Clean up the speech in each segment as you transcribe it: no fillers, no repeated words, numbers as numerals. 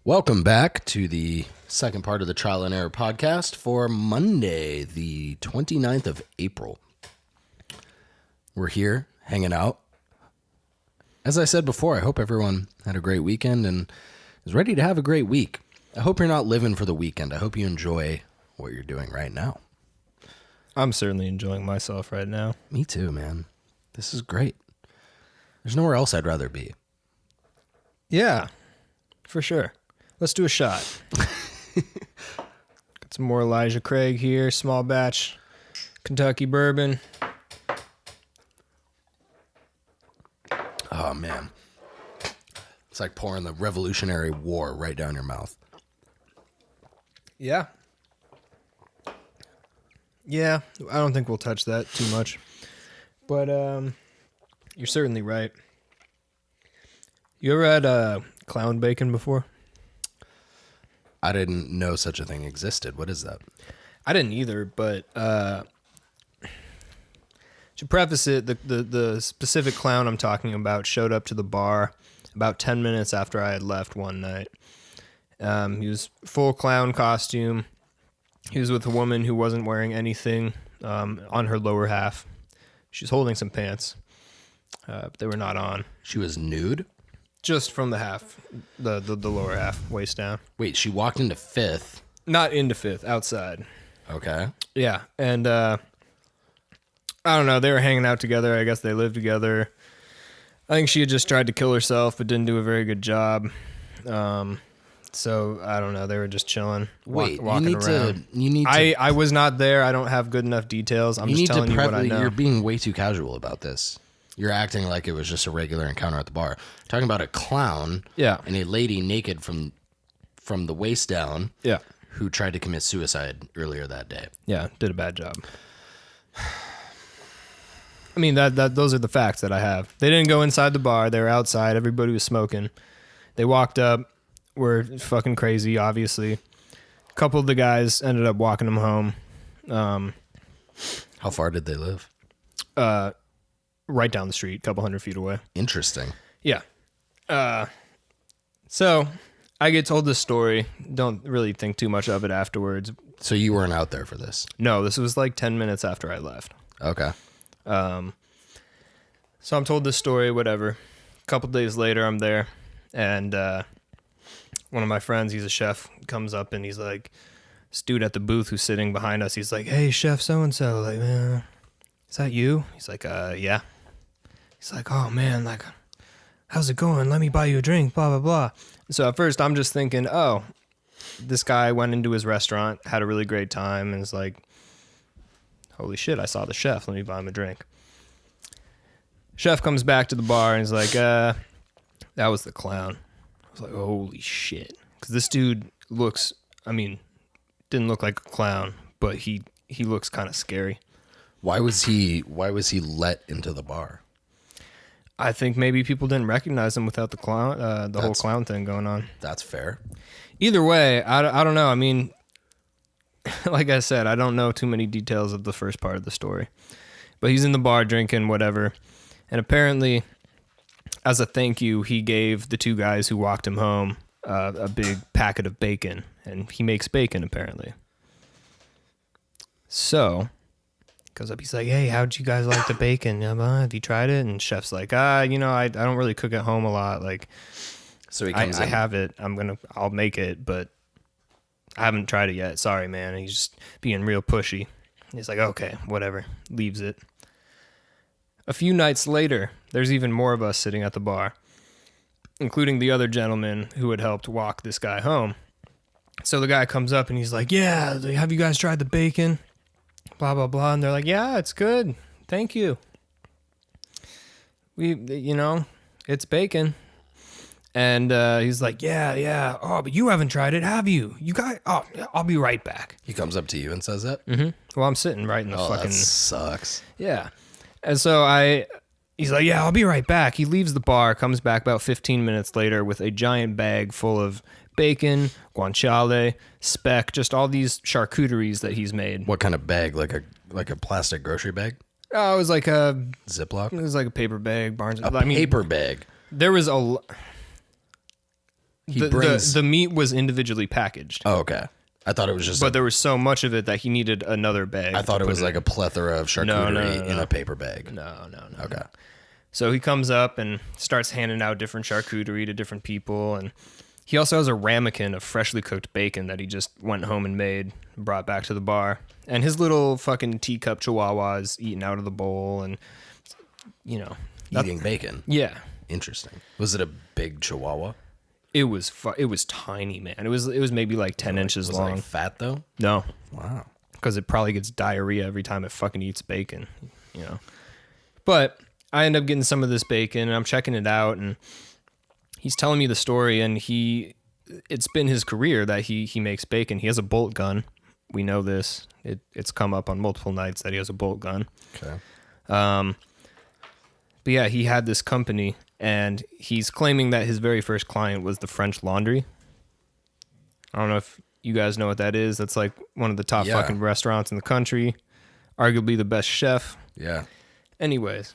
Welcome back to the second part of the Trial and Error podcast for Monday, the 29th of April. We're here hanging out. As I said before, I hope everyone had a great weekend and is ready to have a great week. I hope you're not living for the weekend. I hope you enjoy what you're doing right now. I'm certainly enjoying myself right now. Me too, man. This is great. There's nowhere else I'd rather be. Yeah, for sure. Let's do a shot. Got some more Elijah Craig here, small batch Kentucky bourbon. Oh, man. It's like pouring the Revolutionary War right down your mouth. Yeah. Yeah, I don't think we'll touch that too much. But you're certainly right. You ever had clown bacon before? I didn't know such a thing existed. What is that? I didn't either, but to preface it, the specific clown I'm talking about showed up to the bar about 10 minutes after I had left one night. He was full clown costume. He was with a woman who wasn't wearing anything on her lower half. She was holding some pants. But they were not on. She was nude? Just from the half, the lower half, waist down. Wait, she walked into Fifth? Not into Fifth, outside. Okay. Yeah, and I don't know, they were hanging out together. I guess they lived together. I think she had just tried to kill herself, but didn't do a very good job. So, I don't know, they were just chilling, Wait, walking around. I was not there. I don't have good enough details. I'm just telling you what I know. You're being way too casual about this. You're acting like it was just a regular encounter at the bar. Talking about a clown and a lady naked from the waist down who tried to commit suicide earlier that day. Yeah, did a bad job. I mean, those are the facts that I have. They didn't go inside the bar. They were outside. Everybody was smoking. They walked up, were fucking crazy, obviously. A couple of the guys ended up walking them home. How far did they live? Right down the street, a couple 100 feet away. Interesting. Yeah. So I get told this story. Don't really think too much of it afterwards. So you weren't out there for this? No, this was like 10 minutes after I left. Okay. So I'm told this story, whatever. A couple days later, I'm there, and one of my friends, he's a chef, comes up and he's like, this dude at the booth who's sitting behind us, he's like, "Hey, Chef so-and-so, like, man, is that you?" He's like, yeah. He's like, "Oh, man, like, how's it going? Let me buy you a drink, blah, blah, blah." So at first, I'm just thinking, oh, this guy went into his restaurant, had a really great time, and is like, holy shit, I saw the chef. Let me buy him a drink. Chef comes back to the bar and he's like, that was the clown. I was like, holy shit. Because this dude looks, didn't look like a clown, but he looks kind of scary. Why was he let into the bar? I think maybe people didn't recognize him without the clown, whole clown thing going on. That's fair. Either way, I don't know. I mean, like I said, I don't know too many details of the first part of the story. But he's in the bar drinking, whatever. And apparently, as a thank you, he gave the two guys who walked him home a big packet of bacon. And he makes bacon, apparently. So goes up, he's like, "Hey, how'd you guys like the bacon? Have you tried it?" And Chef's like, I don't really cook at home a lot. Like, so he comes I have it. I'll make it, but I haven't tried it yet. Sorry, man. And he's just being real pushy. He's like, okay, whatever. Leaves it. A few nights later, there's even more of us sitting at the bar, including the other gentleman who had helped walk this guy home. So the guy comes up and he's like, "Yeah, have you guys tried the bacon? Blah, blah, blah." And they're like, "Yeah, it's good. Thank you. It's bacon." And he's like, yeah. "Oh, but you haven't tried it, have you? You guys, I'll be right back." He comes up to you and says that? Mm-hmm. Well, I'm sitting right in the fucking... that sucks. Yeah. And so he's like, "Yeah, I'll be right back." He leaves the bar, comes back about 15 minutes later with a giant bag full of bacon, guanciale, speck, just all these charcuteries that he's made. What kind of bag? Like a plastic grocery bag? Oh, it was like a... Ziploc? It was like a paper bag. Paper bag? There was a... The meat was individually packaged. Oh, okay. I thought it was just... But there was so much of it that he needed another bag. I thought it was like a plethora of charcuterie in a paper bag. No. Okay. So he comes up and starts handing out different charcuterie to different people. And he also has a ramekin of freshly cooked bacon that he just went home and made, brought back to the bar. And his little fucking teacup chihuahua is eating out of the bowl and, Eating bacon. Yeah. Interesting. Was it a big chihuahua? It was tiny, man. It was maybe like 10 inches long. Was it fat though? No. Wow. Because it probably gets diarrhea every time it fucking eats bacon, But I end up getting some of this bacon and I'm checking it out and he's telling me the story and it's been his career that he makes bacon. He has a bolt gun. We know this. It's come up on multiple nights that he has a bolt gun. Okay. But yeah, he had this company and he's claiming that his very first client was the French Laundry. I don't know if you guys know what that is. That's like one of the top fucking restaurants in the country. Arguably the best chef. Yeah. Anyways,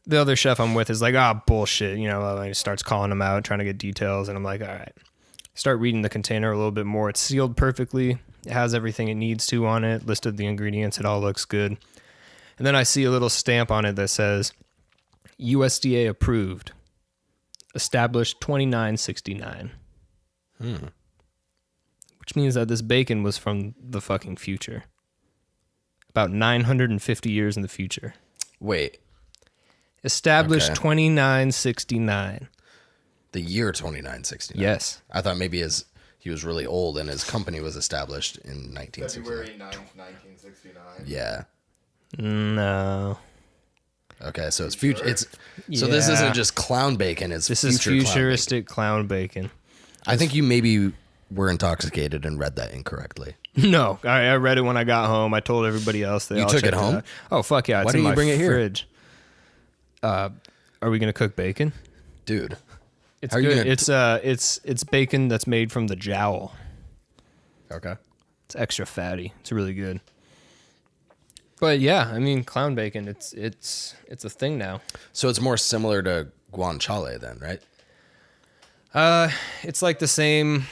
the other chef I'm with is like, bullshit. He starts calling him out, trying to get details. And I'm like, all right. Start reading the container a little bit more. It's sealed perfectly. It has everything it needs to on it. Listed the ingredients. It all looks good. And then I see a little stamp on it that says USDA approved. Established 2969. Which means that this bacon was from the fucking future. About 950 years in the future. Wait. Established 2969. The year 2969. Yes. I thought maybe he was really old and his company was established in 1969. February 9th, 1969. Yeah. No. Okay, so it's future. So this isn't just clown bacon. This is futuristic clown bacon. I think you maybe were intoxicated and read that incorrectly. No, I read it when I got home. I told everybody else. You took it home? Oh fuck yeah! Why didn't you bring it here? Fridge. Are we gonna cook bacon, dude? It's good. It's bacon that's made from the jowl. Okay. It's extra fatty. It's really good. But yeah, I mean, clown bacon. It's a thing now. So it's more similar to guanciale then, right? It's like the same.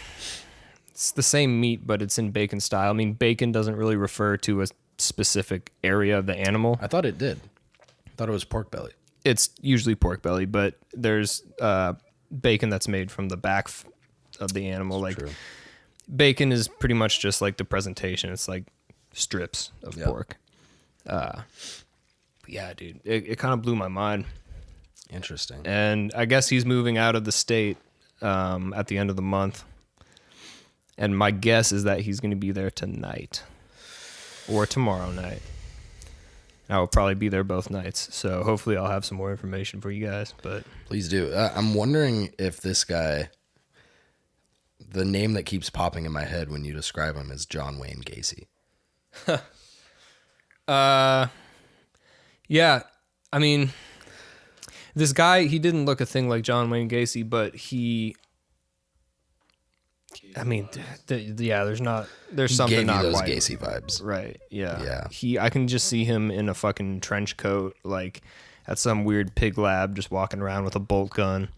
It's the same meat, but it's in bacon style. I mean, bacon doesn't really refer to a specific area of the animal. I thought it did. I thought it was pork belly. It's usually pork belly, but there's bacon that's made from the back of the animal. Like true. Bacon is pretty much just like the presentation. It's like strips of pork. Yeah, dude, it kind of blew my mind. Interesting. And I guess he's moving out of the state at the end of the month. And my guess is that he's going to be there tonight or tomorrow night. I will probably be there both nights. So hopefully I'll have some more information for you guys. But please do. I'm wondering if this guy, the name that keeps popping in my head when you describe him is John Wayne Gacy. Yeah. I mean, this guy, he didn't look a thing like John Wayne Gacy, but there's something gave not you those quite Gacy vibes, right? Yeah, yeah. I can just see him in a fucking trench coat, like at some weird pig lab, just walking around with a bolt gun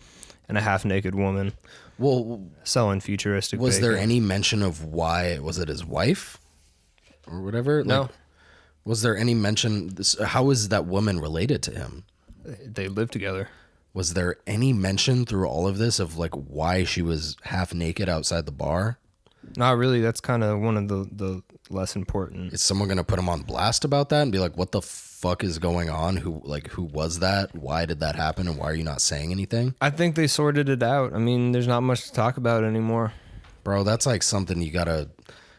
and a half-naked woman. Well, selling futuristic. Was bacon. there any mention of why? Was it his wife or whatever? No. Was there any mention? How is that woman related to him? They live together. Was there any mention through all of this of like why she was half naked outside the bar? Not really. That's kind of one of the less important. Is someone going to put him on blast about that and be like, what the fuck is going on? Who was that? Why did that happen? And why are you not saying anything? I think they sorted it out. I mean, there's not much to talk about anymore. Bro, that's like something you got to,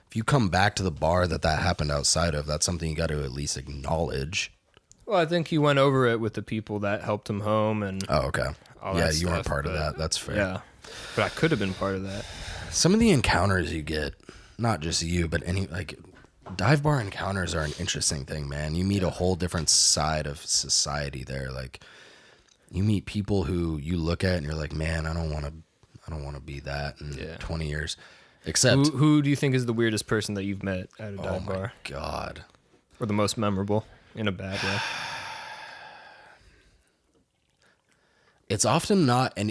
if you come back to the bar that happened outside of, that's something you got to at least acknowledge. Well, I think he went over it with the people that helped him home and oh, okay. Yeah, you weren't part of that. That's fair. Yeah, but I could have been part of that. Some of the encounters you get, not just you, but any like dive bar encounters are an interesting thing, man. You meet a whole different side of society there. Like you meet people who you look at and you're like, man, I don't want to be that in 20 years. Except who do you think is the weirdest person that you've met at a dive bar? Oh my God. Or the most memorable in a bad way? It's often not, and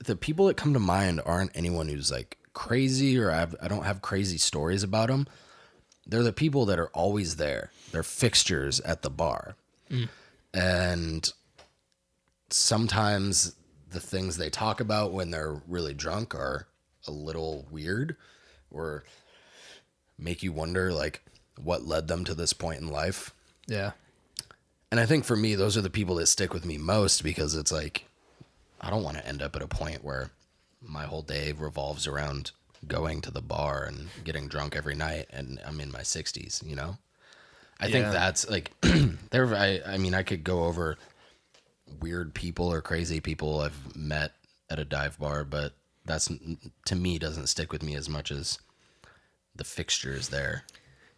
the people that come to mind aren't anyone who's like crazy or I don't have crazy stories about them. They're the people that are always there. They're fixtures at the bar. And sometimes the things they talk about when they're really drunk are a little weird or make you wonder like what led them to this point in life. Yeah. And I think for me, those are the people that stick with me most because it's like, I don't want to end up at a point where my whole day revolves around going to the bar and getting drunk every night and I'm in my 60s, you know? I think that's like, I mean, I could go over weird people or crazy people I've met at a dive bar, but that's, to me, doesn't stick with me as much as the fixtures there.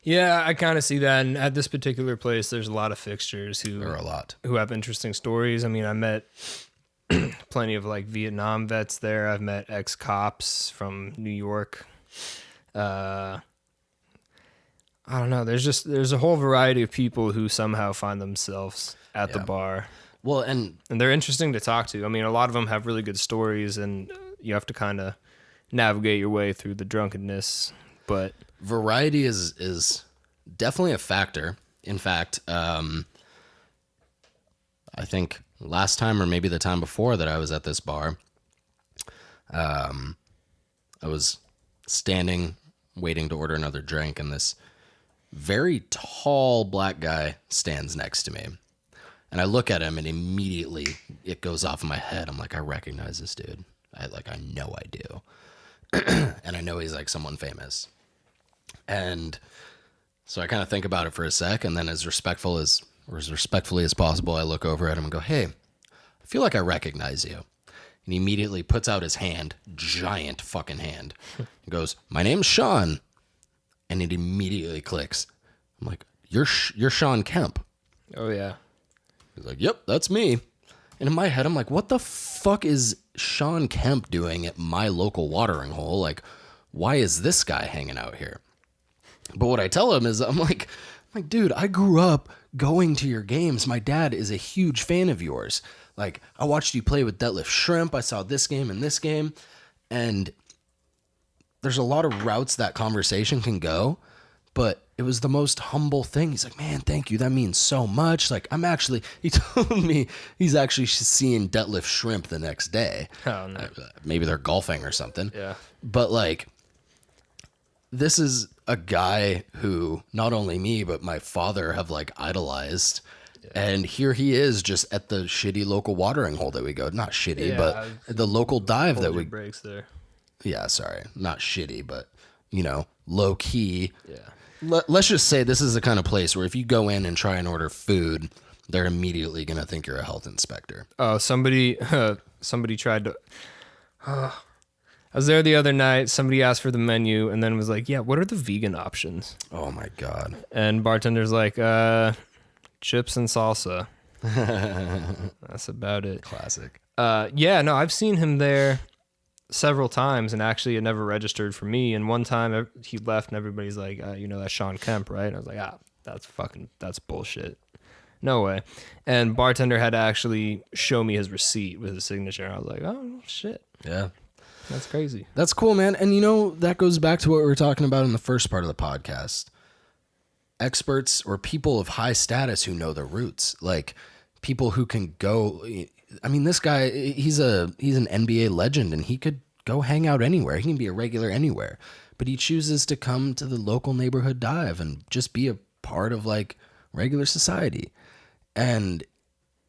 Yeah, I kind of see that. And at this particular place, there's a lot of fixtures who have interesting stories. I mean, I met plenty of like Vietnam vets there. I've met ex-cops from New York. I don't know. There's a whole variety of people who somehow find themselves at the bar. Well, and they're interesting to talk to. I mean, a lot of them have really good stories, and you have to kind of navigate your way through the drunkenness. But variety is definitely a factor. In fact, I think last time or maybe the time before that I was at this bar, I was standing waiting to order another drink, and this very tall black guy stands next to me. And I look at him and immediately it goes off in my head. I'm like, I recognize this dude. I know I do. And I know he's like someone famous. And so I kind of think about it for a sec, and then as respectfully as possible, I look over at him and go, hey, I feel like I recognize you. And he immediately puts out his hand, giant fucking hand, and goes, my name's Sean. And it immediately clicks. I'm like, you're Sean Kemp. Oh, yeah. He's like, yep, that's me. And in my head, I'm like, what the fuck is Sean Kemp doing at my local watering hole? Like, why is this guy hanging out here? But what I tell him is, I'm like, dude, I grew up going to your games. My dad is a huge fan of yours. Like, I watched you play with Deadlift Shrimp. I saw this game and this game. And there's a lot of routes that conversation can go, but it was the most humble thing. He's like, man, thank you. That means so much. Like, he told me he's actually seeing Deadlift Shrimp the next day. Oh, no. Maybe they're golfing or something. Yeah. But like, this is a guy who not only me, but my father have like idolized. Yeah. And here he is just at the shitty local watering hole that we go. Not shitty, but the local dive that we breaks there. Yeah, sorry. Not shitty, but, you know, low key. Yeah. Let's just say this is the kind of place where if you go in and try and order food, they're immediately going to think you're a health inspector. Oh, somebody tried to... I was there the other night. Somebody asked for the menu and then was like, yeah, what are the vegan options? Oh, my God. And bartender's like, chips and salsa. That's about it. Classic. Yeah, no, I've seen him there several times, and actually it never registered for me. And one time he left and everybody's like, you know, that's Sean Kemp, right? And I was like, that's bullshit. No way. And bartender had to actually show me his receipt with his signature. And I was like, oh, shit. Yeah. That's crazy. That's cool, man. And you know, that goes back to what we were talking about in the first part of the podcast. Experts or people of high status who know their roots, like people who can go. I mean, this guy, he's an NBA legend, and he could go hang out anywhere. He can be a regular anywhere, but he chooses to come to the local neighborhood dive and just be a part of like regular society. And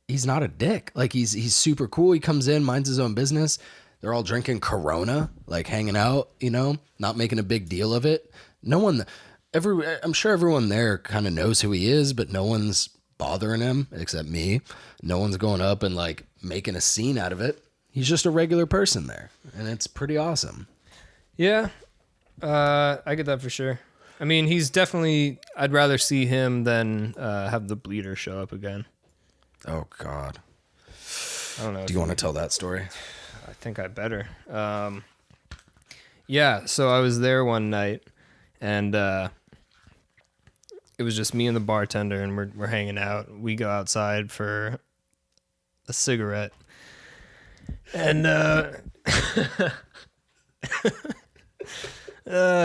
he's not a dick. Like he's super cool. He comes in, minds his own business. They're all drinking Corona, like hanging out, you know, not making a big deal of it. I'm sure everyone there kind of knows who he is, but no one's bothering him except me. No one's going up and like making a scene out of it. He's just a regular person there, and it's pretty awesome. Yeah, I get that for sure. I mean, he's definitely, I'd rather see him than have the bleeder show up again. Oh, God. I don't know. Do you want to tell that story? I think I better. Yeah, so I was there one night, and it was just me and the bartender, and we're hanging out. We go outside for a cigarette. And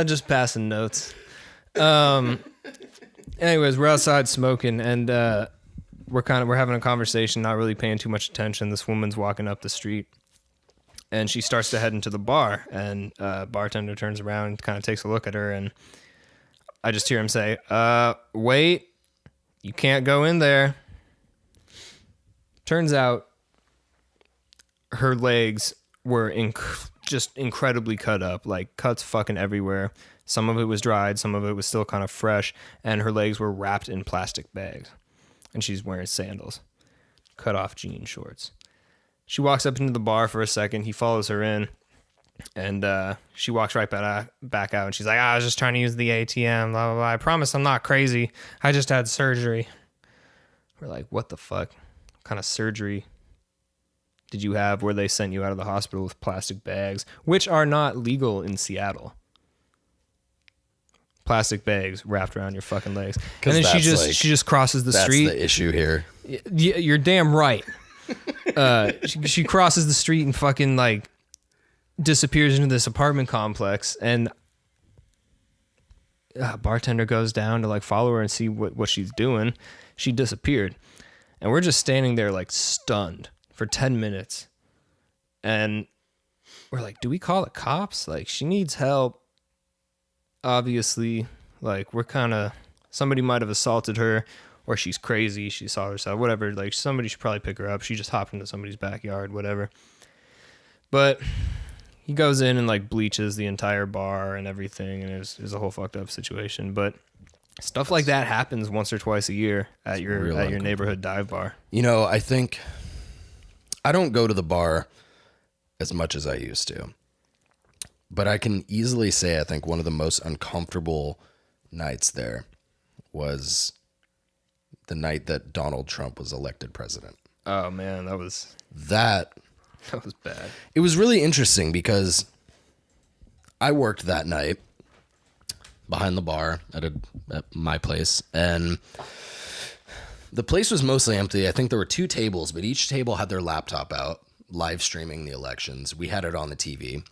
Just passing notes. Anyways, we're outside smoking, and we're having a conversation, not really paying too much attention. This woman's walking up the street, and she starts to head into the bar, and bartender turns around and kind of takes a look at her, and I just hear him say, wait, you can't go in there. Turns out her legs were just incredibly cut up, like cuts fucking everywhere. Some of it was dried, some of it was still kind of fresh, and her legs were wrapped in plastic bags. And she's wearing sandals, cut off jean shorts. She walks up into the bar for a second. He follows her in, and she walks right back out, and she's like, I was just trying to use the ATM, blah, blah, blah. I promise I'm not crazy. I just had surgery. We're like, what the fuck? What kind of surgery did you have where they sent you out of the hospital with plastic bags, which are not legal in Seattle? Plastic bags wrapped around your fucking legs. And then she just crosses the street. That's the issue here. You're damn right. She crosses the street and fucking like disappears into this apartment complex, and bartender goes down to like follow her and see what she's doing. She disappeared, and we're just standing there like stunned for 10 minutes, and we're like, do we call the cops? Like, she needs help. Obviously, like, we're kind of, somebody might have assaulted her, or she's crazy, she saw herself, whatever. Like, somebody should probably pick her up. She just hopped into somebody's backyard, whatever. But he goes in and like bleaches the entire bar and everything, and it was a whole fucked up situation. But stuff like that happens once or twice a year at your neighborhood dive bar. You know, I think I don't go to the bar as much as I used to. But I can easily say I think one of the most uncomfortable nights there was the night that Donald Trump was elected president. Oh man, that was bad. It was really interesting because I worked that night behind the bar at my place, and the place was mostly empty. I think there were 2 tables, but each table had their laptop out, live streaming the elections. We had it on the TV.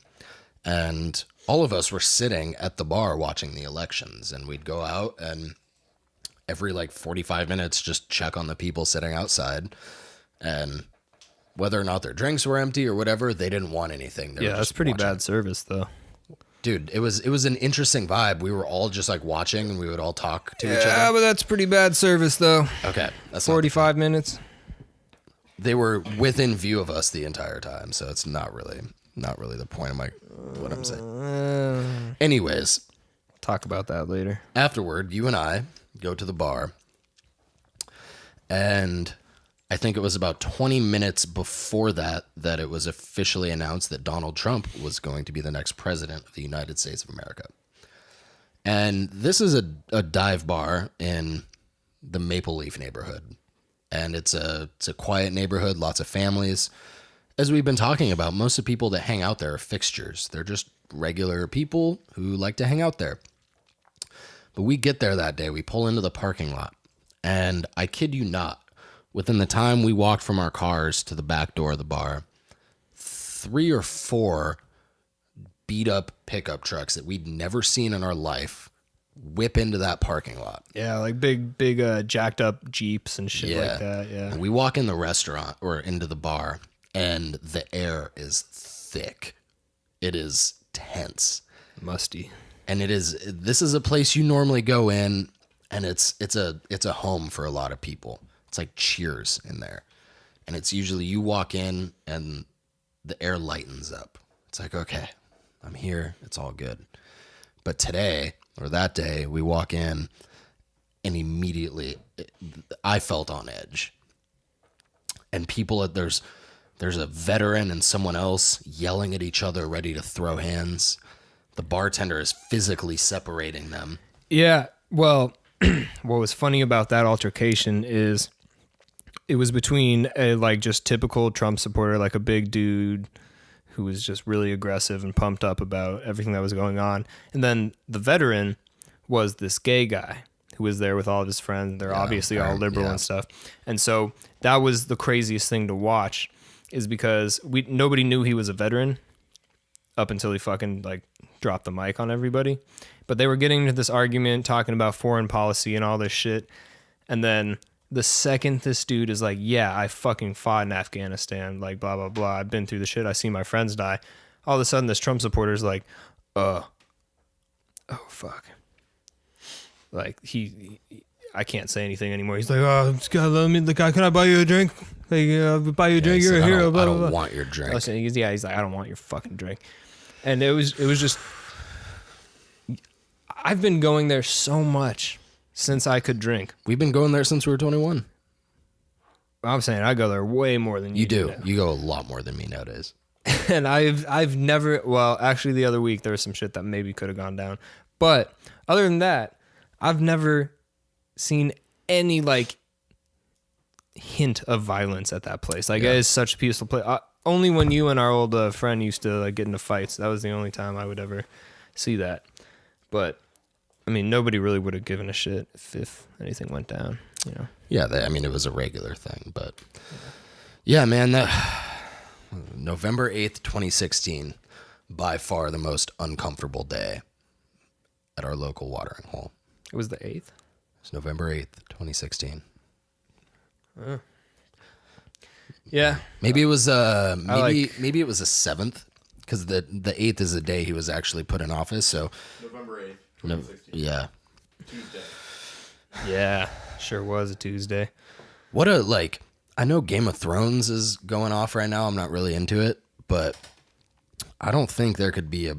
And all of us were sitting at the bar watching the elections, and we'd go out and every like 45 minutes just check on the people sitting outside, and whether or not their drinks were empty or whatever, they didn't want anything. Yeah, that's pretty bad service though. Dude, it was an interesting vibe. We were all just like watching, and we would all talk to each other. Yeah, but that's pretty bad service though. Okay, that's 45 minutes. They were within view of us the entire time, so it's not really the point of what I'm saying. Anyways, talk about that later. Afterward, you and I go to the bar, and I think it was about 20 minutes before that it was officially announced that Donald Trump was going to be the next president of the United States of America. And this is a dive bar in the Maple Leaf neighborhood, and it's a quiet neighborhood, lots of families. As we've been talking about, most of the people that hang out there are fixtures. They're just regular people who like to hang out there. But we get there that day. We pull into the parking lot. And I kid you not, within the time we walked from our cars to the back door of the bar, 3 or 4 beat up pickup trucks that we'd never seen in our life whip into that parking lot. Yeah, like big jacked up Jeeps and shit like that. Yeah. And we walk in the restaurant or into the bar, and the air is thick. It is tense. Musty. And this is a place you normally go in, and it's a home for a lot of people. It's like Cheers in there. And it's usually you walk in and the air lightens up. It's like, okay, I'm here. It's all good. But today, or that day, we walk in, and immediately I felt on edge. And people, there's a veteran and someone else yelling at each other, ready to throw hands. The bartender is physically separating them. Yeah. Well, what was funny about that altercation is it was between a like just typical Trump supporter, like a big dude who was just really aggressive and pumped up about everything that was going on. And then the veteran was this gay guy who was there with all of his friends. They're obviously all liberal and stuff. And so that was the craziest thing to watch, is because nobody knew he was a veteran. up until he fucking like dropped the mic on everybody. But they were getting into this argument talking about foreign policy and all this shit. And then the second this dude is like, yeah, I fucking fought in Afghanistan, like blah, blah, blah. I've been through the shit. I see my friends die. All of a sudden this Trump supporter is like, oh, fuck. Like I can't say anything anymore. He's like, oh, can I buy you a drink? Like, buy you a drink. You're a hero. I don't want your drink. He's like, I don't want your fucking drink. And it was just, I've been going there so much since I could drink. We've been going there since we were 21. I'm saying I go there way more than you do. Now. You go a lot more than me nowadays. And I've never, well, actually the other week there was some shit that maybe could have gone down. But other than that, I've never seen any like hint of violence at that place. Like it is such a peaceful place. Only when you and our old friend used to like get into fights. That was the only time I would ever see that. But I mean, nobody really would have given a shit if anything went down, you know? Yeah, it was a regular thing, but yeah, man, that November 8th, 2016, by far the most uncomfortable day at our local watering hole. It was the 8th? It's November 8th, 2016. Yeah. Maybe it was maybe it was the 7th, because the 8th is the day he was actually put in office, so November 8th, 2016. yeah. Tuesday. Yeah, sure was a Tuesday. I know Game of Thrones is going off right now. I'm not really into it, but I don't think there could be a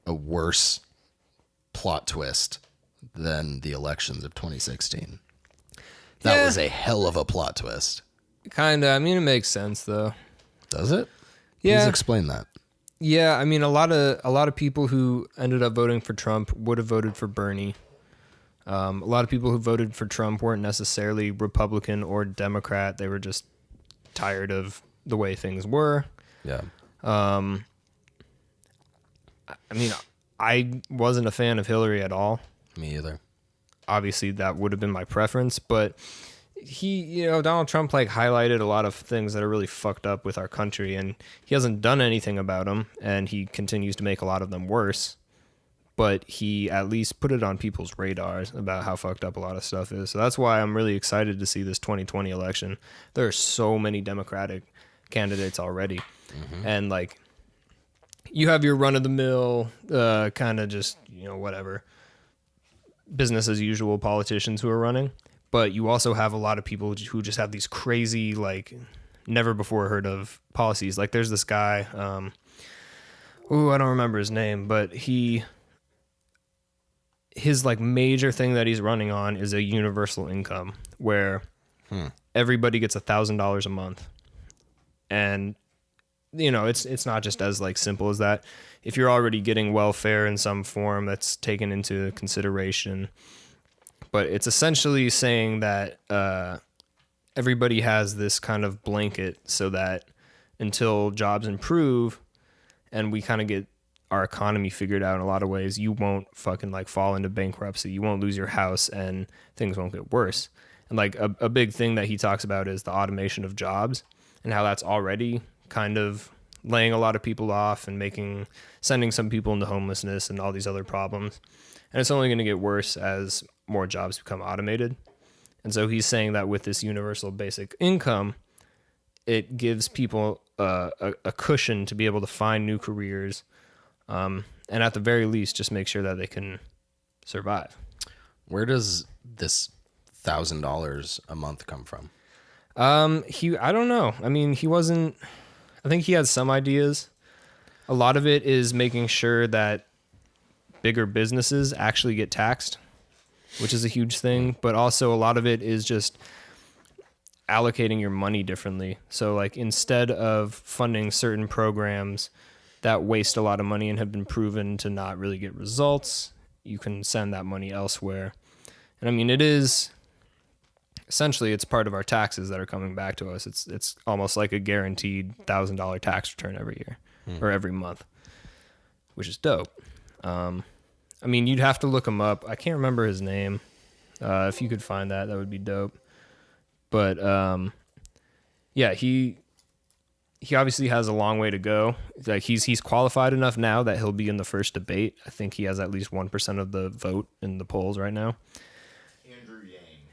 worse plot twist than the elections of 2016. That was a hell of a plot twist. Kinda. I mean, it makes sense though. Does it? Yeah. Please explain that. Yeah, I mean, a lot of people who ended up voting for Trump would have voted for Bernie. A lot of people who voted for Trump weren't necessarily Republican or Democrat. They were just tired of the way things were. Yeah. I mean, I wasn't a fan of Hillary at all. Me either. Obviously, that would have been my preference, but Donald Trump like highlighted a lot of things that are really fucked up with our country, and he hasn't done anything about them, and he continues to make a lot of them worse. But he at least put it on people's radars about how fucked up a lot of stuff is. So that's why I'm really excited to see this 2020 election. There are so many Democratic candidates already. Mm-hmm. And like, you have your run-of-the-mill kind of just, whatever, business as usual politicians who are running. But you also have a lot of people who just have these crazy, like, never before heard of policies. Like, there's this guy, I don't remember his name, but his like major thing that he's running on is a universal income where everybody gets $1,000 a month. And, it's not just as like simple as that. If you're already getting welfare in some form, that's taken into consideration. But it's essentially saying that everybody has this kind of blanket so that until jobs improve and we kind of get our economy figured out in a lot of ways, you won't fucking like fall into bankruptcy. You won't lose your house and things won't get worse. And like a big thing that he talks about is the automation of jobs and how that's already kind of laying a lot of people off and sending some people into homelessness and all these other problems. And it's only going to get worse as more jobs become automated. And so he's saying that with this universal basic income, it gives people a cushion to be able to find new careers, and at the very least, just make sure that they can survive. Where does this $1,000 a month come from? I don't know. I mean, I think he had some ideas. A lot of it is making sure that bigger businesses actually get taxed, which is a huge thing. But also a lot of it is just allocating your money differently. So like instead of funding certain programs that waste a lot of money and have been proven to not really get results, you can send that money elsewhere. And I mean, it is essentially, it's part of our taxes that are coming back to us. It's almost like a guaranteed $1,000 tax return every year or every month, which is dope. I mean, you'd have to look him up. I can't remember his name. If you could find that would be dope. But yeah, he he obviously has a long way to go. Like he's qualified enough now that he'll be in the first debate. I think he has at least 1% of the vote in the polls right now.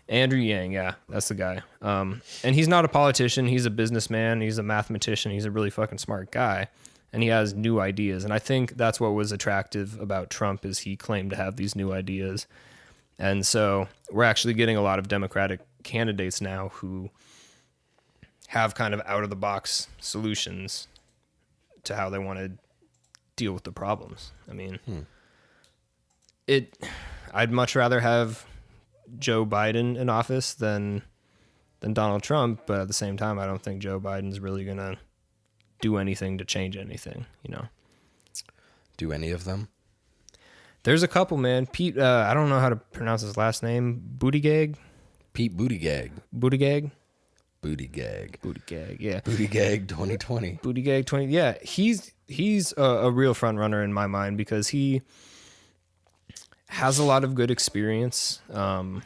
Andrew Yang, yeah, that's the guy. And he's not a politician. He's a businessman. He's a mathematician. He's a really fucking smart guy, and he has new ideas. And I think that's what was attractive about Trump is he claimed to have these new ideas. And so we're actually getting a lot of Democratic candidates now who have kind of out of the box solutions to how they want to deal with the problems. I mean, I'd much rather have Joe Biden in office than Donald Trump, but at the same time, I don't think Joe Biden's really gonna do anything to change anything. Do any of them? There's a couple, man. Pete, I don't know how to pronounce his last name. Buttigieg. Pete Buttigieg. Buttigieg. Buttigieg. Buttigieg. Yeah. Buttigieg 2020. Buttigieg 20. Yeah, he's a real front runner in my mind because he has a lot of good experience in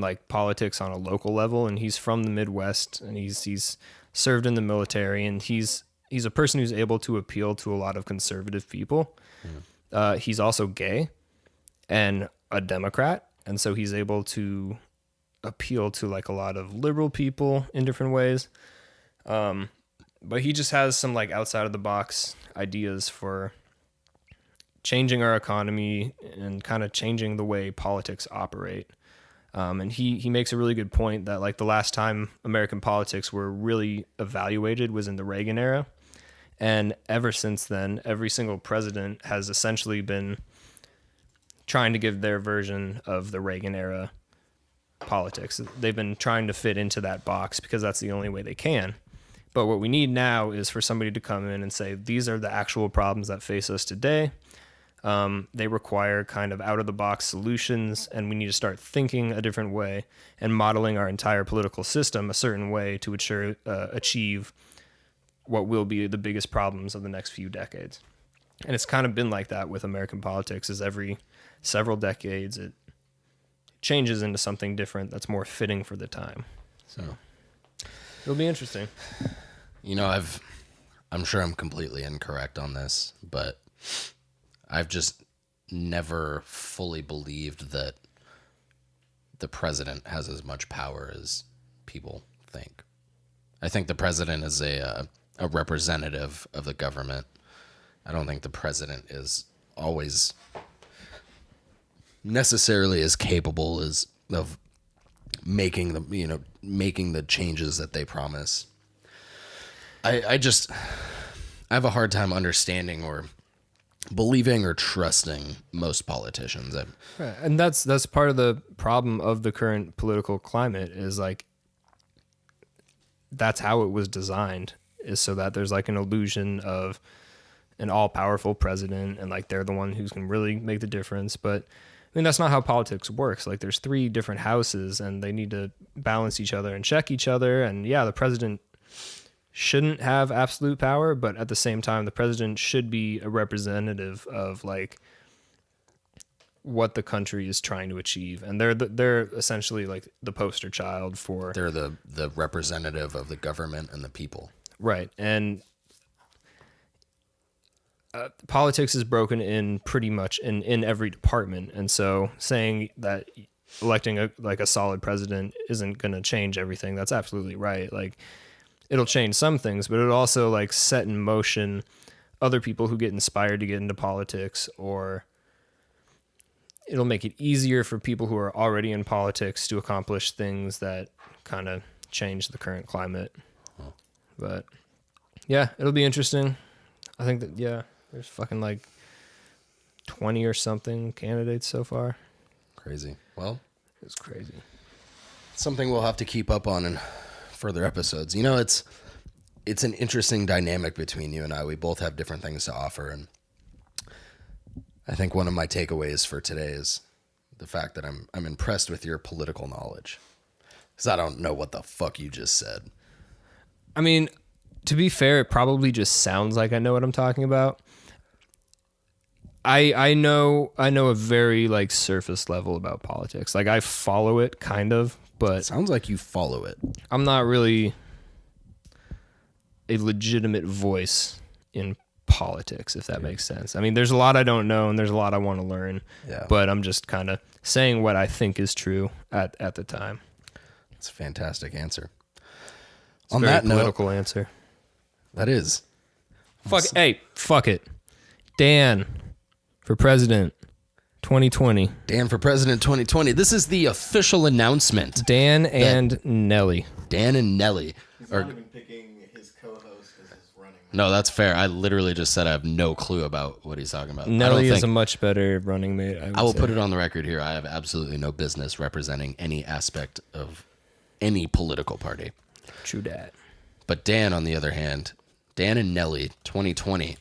like politics on a local level, and he's from the Midwest, and he's served in the military, and he's a person who's able to appeal to a lot of conservative people. He's also gay and a Democrat, and so he's able to appeal to like a lot of liberal people in different ways. But he just has some like outside of the box ideas for changing our economy and kind of changing the way politics operate. And he makes a really good point that like the last time American politics were really evaluated was in the Reagan era. And ever since then, every single president has essentially been trying to give their version of the Reagan era politics. They've been trying to fit into that box because that's the only way they can. But what we need now is for somebody to come in and say, these are the actual problems that face us today. They require kind of out-of-the-box solutions, and we need to start thinking a different way and modeling our entire political system a certain way to achieve what will be the biggest problems of the next few decades. And it's kind of been like that with American politics, is every several decades it changes into something different that's more fitting for the time. So it'll be interesting. I'm sure I'm completely incorrect on this, but I've just never fully believed that the president has as much power as people think. I think the president is a representative of the government. I don't think the president is always necessarily as capable of making the changes that they promise. I have a hard time understanding or believing or trusting most politicians. Right. And that's part of the problem of the current political climate is like that's how it was designed, is so that there's like an illusion of an all-powerful president and like they're the one who can really make the difference. But I mean, that's not how politics works. Like there's 3 different houses and they need to balance each other and check each other. And yeah, the president shouldn't have absolute power, but at the same time, the president should be a representative of like what the country is trying to achieve. And they're essentially like the poster child for... They're the representative of the government and the people. Right. And politics is broken in pretty much in every department. And so saying that electing a solid president isn't going to change everything, that's absolutely right. Like it'll change some things, but it'll also like set in motion other people who get inspired to get into politics, or it'll make it easier for people who are already in politics to accomplish things that kind of change the current climate. Oh. But yeah, it'll be interesting. I think that, yeah, there's fucking like 20 or something candidates so far. Crazy. Well, it's crazy. Something we'll have to keep up on in further episodes. It's an interesting dynamic between you and I. We both have different things to offer, and I think one of my takeaways for today is the fact that I'm impressed with your political knowledge, because I don't know what the fuck you just said. I mean, to be fair, it probably just sounds like I know what I'm talking about. I know a very like surface level about politics. Like I follow it kind of, but Sounds like you follow it. I'm not really a legitimate voice in politics, if that makes sense. I mean, there's a lot I don't know and there's a lot I want to learn, but I'm just kind of saying what I think is true at the time. It's a fantastic answer. It's On a very that note, political answer. that is. Fuck it. Dan for president 2020. Dan for President 2020. This is the official announcement. Dan and Nelly. Dan and Nelly. He's not even picking his co-host as his running mate. No, that's fair. I literally just said I have no clue about what he's talking about. Nelly is a much better running mate. I will put it on the record here. I have absolutely no business representing any aspect of any political party. True dat. But Dan, on the other hand, Dan and Nelly 2020.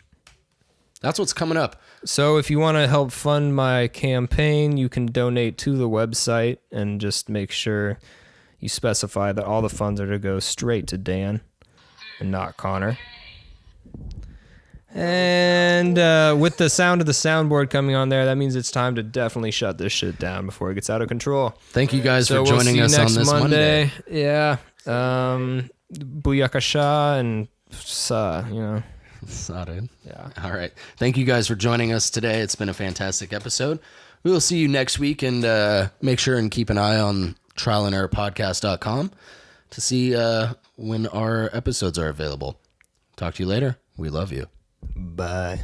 That's what's coming up. So if you want to help fund my campaign, you can donate to the website and just make sure you specify that all the funds are to go straight to Dan and not Connor. And with the sound of the soundboard coming on there, that means it's time to definitely shut this shit down before it gets out of control. Thank you guys for We'll joining see you us on next this Monday. Yeah. Booyakasha and Sorry. yeah. All right. Thank you guys for joining us today. It's been a fantastic episode. We will see you next week, and make sure and keep an eye on trialanderrorpodcast.com to see when our episodes are available. Talk to you later. We love you. Bye.